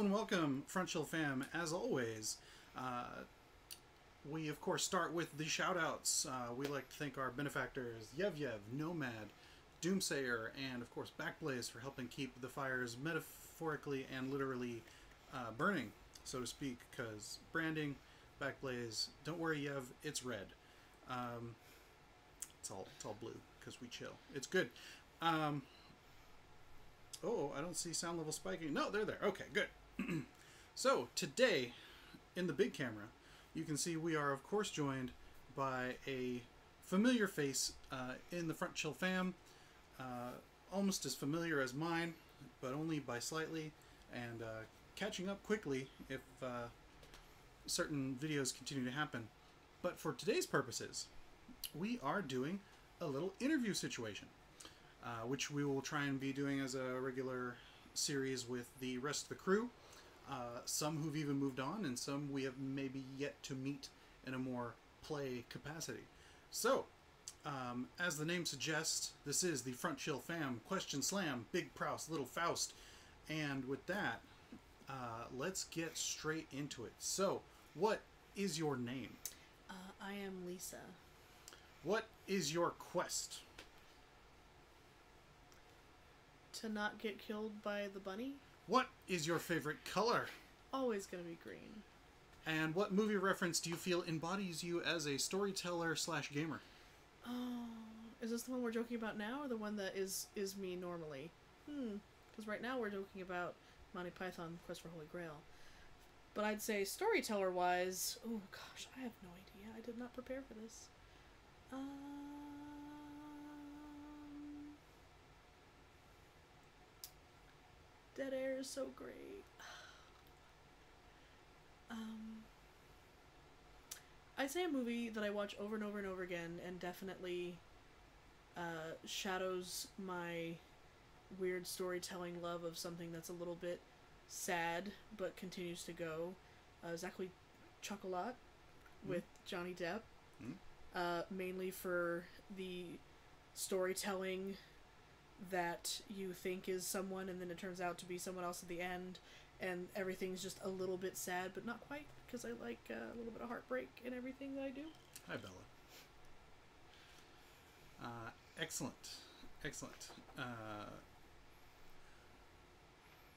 and welcome, Frontchill fam. As always, we of course start with the shoutouts. We like to thank our benefactors, youve, Nomad, Doomsayer, and of course Backblaze for helping keep the fires metaphorically and literally burning, so to speak, because branding, Backblaze, don't worry youve, it's red. It's all blue, because we chill. It's good. Oh, I don't see sound level spiking. No, they're there. Okay, good. So, today, in the big camera, you can see we are, of course, joined by a familiar face in the Frontchill fam. Almost as familiar as mine, but only by slightly, and catching up quickly if certain videos continue to happen. But for today's purposes, we are doing a little interview situation. Which we will try and be doing as a regular series with the rest of the crew. Some who've even moved on, and some we have maybe yet to meet in a more play capacity. So, as the name suggests, this is the Frontchill fam, Question Slam, Big Proust, Little Faust. And with that, let's get straight into it. So, what is your name? I am Lisa. What is your quest? To not get killed by the bunny? What is your favorite color? Always gonna be green. And what movie reference do you feel embodies you as a storyteller / gamer? Oh, is this the one we're joking about now, or the one that is me normally? Because right now we're joking about Monty Python Quest for Holy Grail. But I'd say storyteller-wise, oh gosh, I have no idea. I did not prepare for this. Dead Air is so great. I'd say a movie that I watch over and over and over again and definitely shadows my weird storytelling love of something that's a little bit sad but continues to go. Is actually Chocolat with Johnny Depp. Mainly for the storytelling that you think is someone and then it turns out to be someone else at the end, and everything's just a little bit sad but not quite, because I like a little bit of heartbreak in everything that I do. Hi, Bella. Excellent.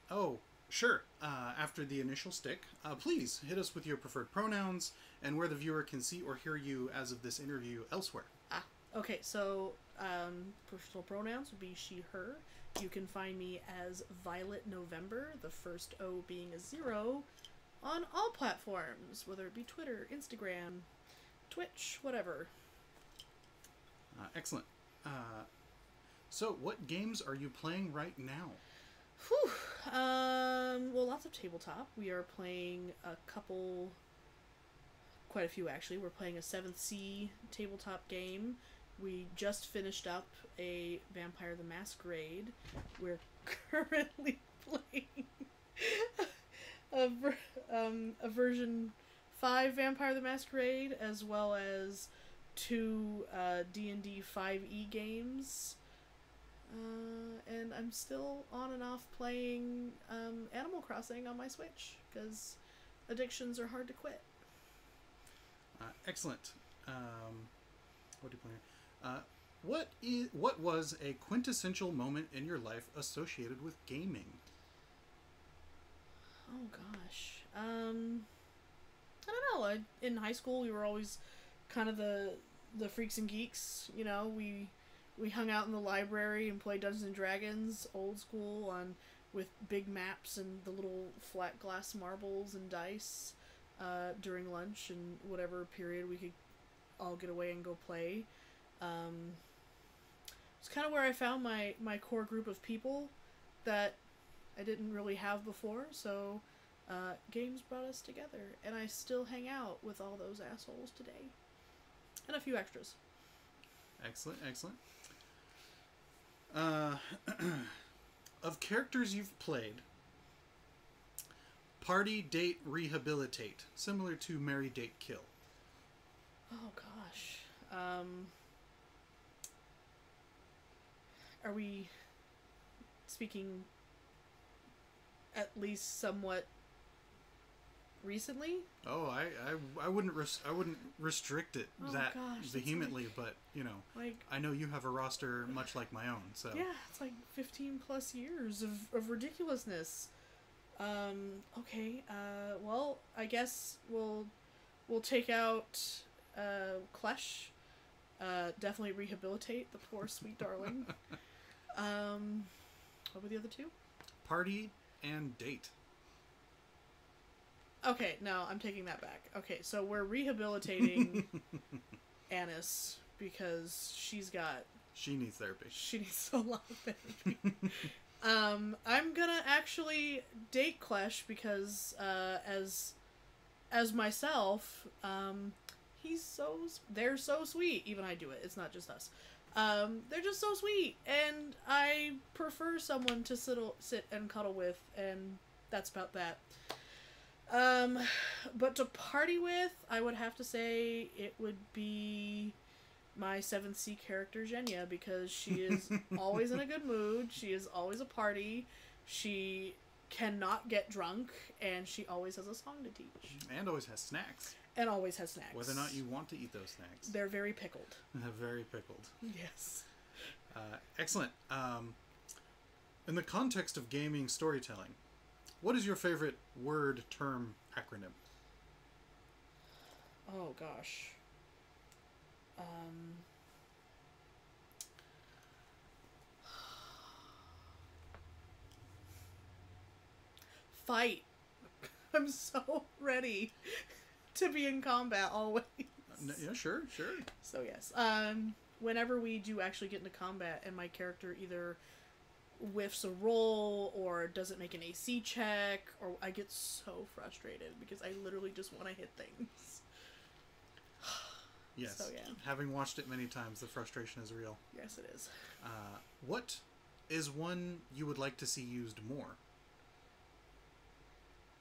Oh, sure. After the initial stick, please hit us with your preferred pronouns and where the viewer can see or hear you as of this interview elsewhere. Okay, so personal pronouns would be she, her. You can find me as Violet November, the first O being a 0, on all platforms, whether it be Twitter, Instagram, Twitch, whatever. Excellent. So, what games are you playing right now? Whew. Well, lots of tabletop. We are playing quite a few actually. We're playing a 7th Sea tabletop game. We just finished up a Vampire the Masquerade. We're currently playing a version 5 Vampire the Masquerade, as well as 2 D&D 5e games. And I'm still on and off playing Animal Crossing on my Switch, because addictions are hard to quit. Excellent. What do you play? What was a quintessential moment in your life associated with gaming? Oh gosh. I don't know. In high school, we were always kind of the freaks and geeks. You know, we hung out in the library and played Dungeons and Dragons, old school, with big maps and the little flat glass marbles and dice during lunch and whatever period we could all get away and go play. It's kind of where I found my core group of people that I didn't really have before, so games brought us together, and I still hang out with all those assholes today. And a few extras. Excellent. Of characters you've played, party, date, rehabilitate, similar to marry, date, kill. Oh gosh. Are we speaking at least somewhat recently. Oh, I wouldn't restrict it Oh, gosh, vehemently, like, but you know, like, I know you have a roster much like my own, so yeah, it's like 15 plus years of ridiculousness. Okay, well, I guess we'll take out, Klesh. Definitely rehabilitate the poor sweet darling. What were the other two? Party and date. Okay, no, I'm taking that back. Okay, so we're rehabilitating Annis because she needs therapy. She needs a lot of therapy. I'm gonna actually date Klesh because, as myself, they're so sweet. Even I do it. It's not just us. They're just so sweet, and I prefer someone to sit and cuddle with, and that's about that. But to party with, I would have to say it would be my 7th C character, Zhenya, because she is always in a good mood, she is always a party, she cannot get drunk, and she always has a song to teach. And always has snacks. And always has snacks. Whether or not you want to eat those snacks. They're very pickled. They're very pickled. Yes. Excellent. In the context of gaming storytelling, what is your favorite word, term, acronym? Oh, gosh. Fight. I'm so ready to be in combat always. Yeah, sure. So yes, whenever we do actually get into combat and my character either whiffs a roll or doesn't make an AC check, or I get so frustrated because I literally just want to hit things. Yes. So yeah. Having watched it many times, the frustration is real. Yes, it is. What is one you would like to see used more?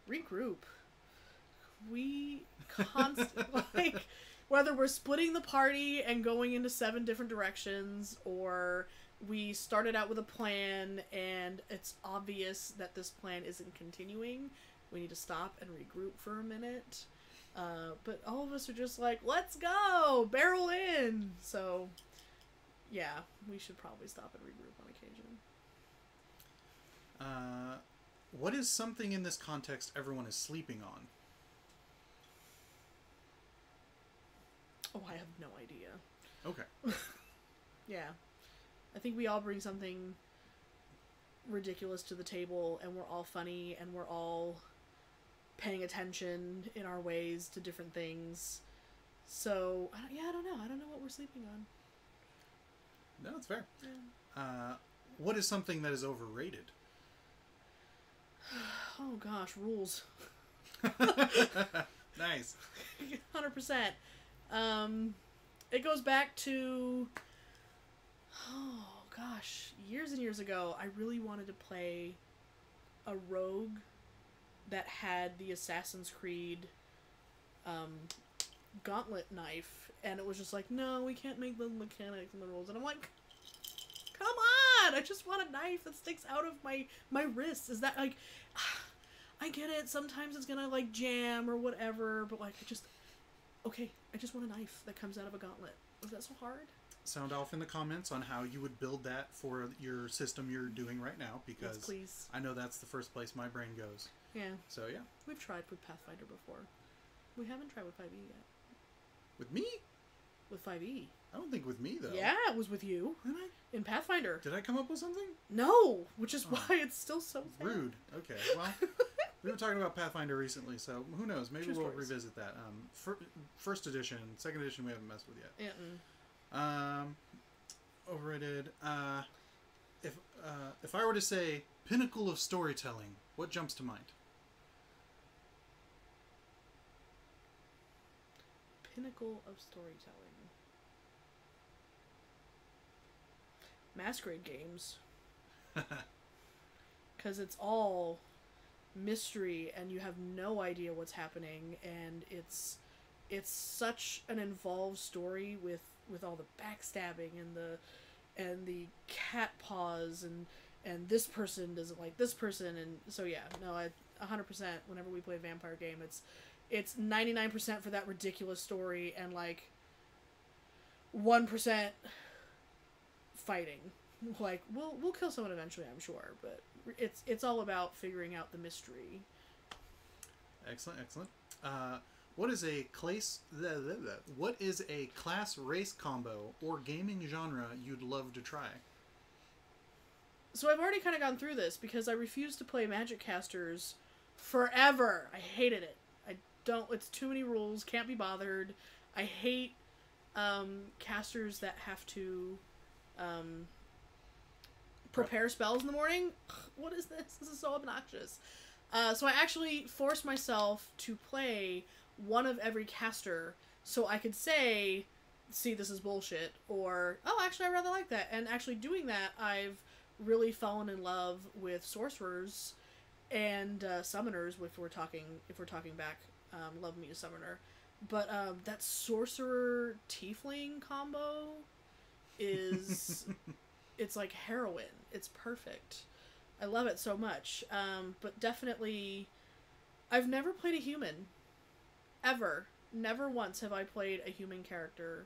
Regroup. We constantly, like, whether we're splitting the party and going into 7 different directions, or we started out with a plan and it's obvious that this plan isn't continuing, we need to stop and regroup for a minute. But all of us are just like, let's go! Barrel in! So, yeah, we should probably stop and regroup on occasion. What is something in this context everyone is sleeping on? Oh, I have no idea. Okay. Yeah. I think we all bring something ridiculous to the table, and we're all funny, and we're all paying attention in our ways to different things. So, I don't know. I don't know what we're sleeping on. No, it's fair. Yeah. What is something that is overrated? Oh gosh, rules. Nice. 100%. It goes back to, oh gosh, years and years ago, I really wanted to play a rogue that had the Assassin's Creed gauntlet knife, and it was just like, no, we can't make the mechanics and the rules, and I'm like, come on, I just want a knife that sticks out of my wrist. Is that, like, I get it, sometimes it's gonna, like, jam or whatever, but, like, I just want a knife that comes out of a gauntlet. Is that so hard? Sound off in the comments on how you would build that for your system you're doing right now, because yes, please. I know that's the first place my brain goes. Yeah. So, yeah. We've tried with Pathfinder before. We haven't tried with 5e yet. With me? With 5e. I don't think with me, though. Yeah, it was with you. Did I? In Pathfinder. Did I come up with something? No! Which is why it's still so sad. Rude. Okay, well, we were talking about Pathfinder recently, so who knows? Maybe we'll revisit that. First edition, second edition we haven't messed with yet. Overrated. If I were to say Pinnacle of Storytelling, what jumps to mind? Pinnacle of Storytelling. Masquerade games. Because it's all mystery and you have no idea what's happening, and it's such an involved story with all the backstabbing and the cat paws and this person doesn't like this person, and so yeah, no, 100% whenever we play a vampire game. It's 99% for that ridiculous story and like 1% fighting. Like we'll kill someone eventually, I'm sure, but it's all about figuring out the mystery. Excellent, excellent. What is a class race combo or gaming genre you'd love to try? So I've already kind of gone through this because I refused to play Magic Casters forever. I hated it. It's too many rules, can't be bothered. I hate casters that have to prepare spells in the morning. What is this? This is so obnoxious. So I actually forced myself to play one of every caster so I could say, see, this is bullshit, or, oh, actually, I rather like that. And actually doing that, I've really fallen in love with sorcerers and summoners, if we're talking back, love me a summoner. But that sorcerer tiefling combo is it's like heroin. It's perfect. I love it so much. But definitely I've never played a human. Ever. Never once have I played a human character.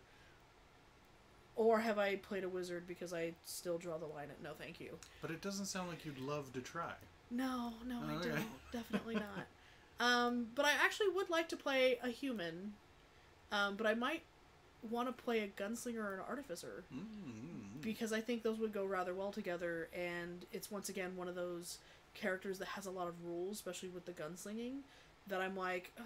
Or have I played a wizard, because I still draw the line at no thank you. But it doesn't sound like you'd love to try. No, I don't. Definitely not. But I actually would like to play a human. But I might want to play a gunslinger or an artificer. Because I think those would go rather well together, and it's once again one of those characters that has a lot of rules, especially with the gunslinging, that I'm like, ugh.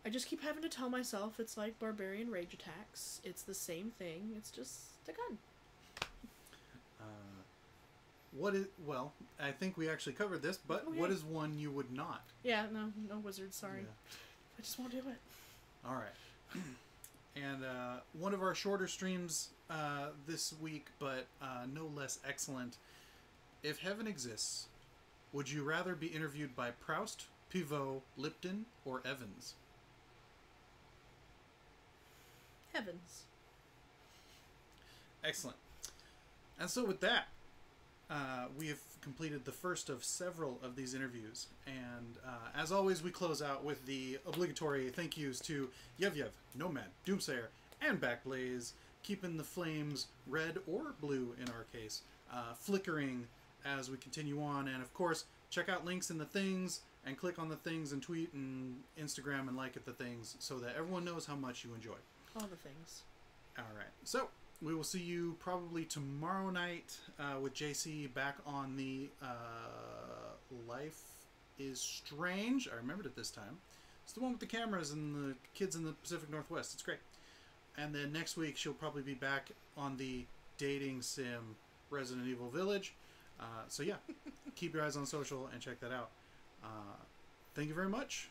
I just keep having to tell myself it's like barbarian rage attacks. It's the same thing. It's just a gun. Well, I think we actually covered this, but okay. What is one you would not? Yeah, no wizards, sorry. Yeah. I just won't do it. All right. And one of our shorter streams this week, but no less excellent. If heaven exists, would you rather be interviewed by Proust, Pivot, Lipton, or Evans? Heavens. Excellent. And so with that, we have completed the first of several of these interviews. And as always, we close out with the obligatory thank yous to youve, Nomad, Doomsayer, and Backblaze, keeping the flames red or blue in our case, flickering as we continue on. And of course, check out links in the things and click on the things and tweet and Instagram and like at the things so that everyone knows how much you enjoy. All the things. All right. So we will see you probably tomorrow night with JC back on the Life is Strange. I remembered it this time. It's the one with the cameras and the kids in the Pacific Northwest. It's great. And then next week she'll probably be back on the dating sim Resident Evil Village. So yeah, keep your eyes on social and check that out. Thank you very much.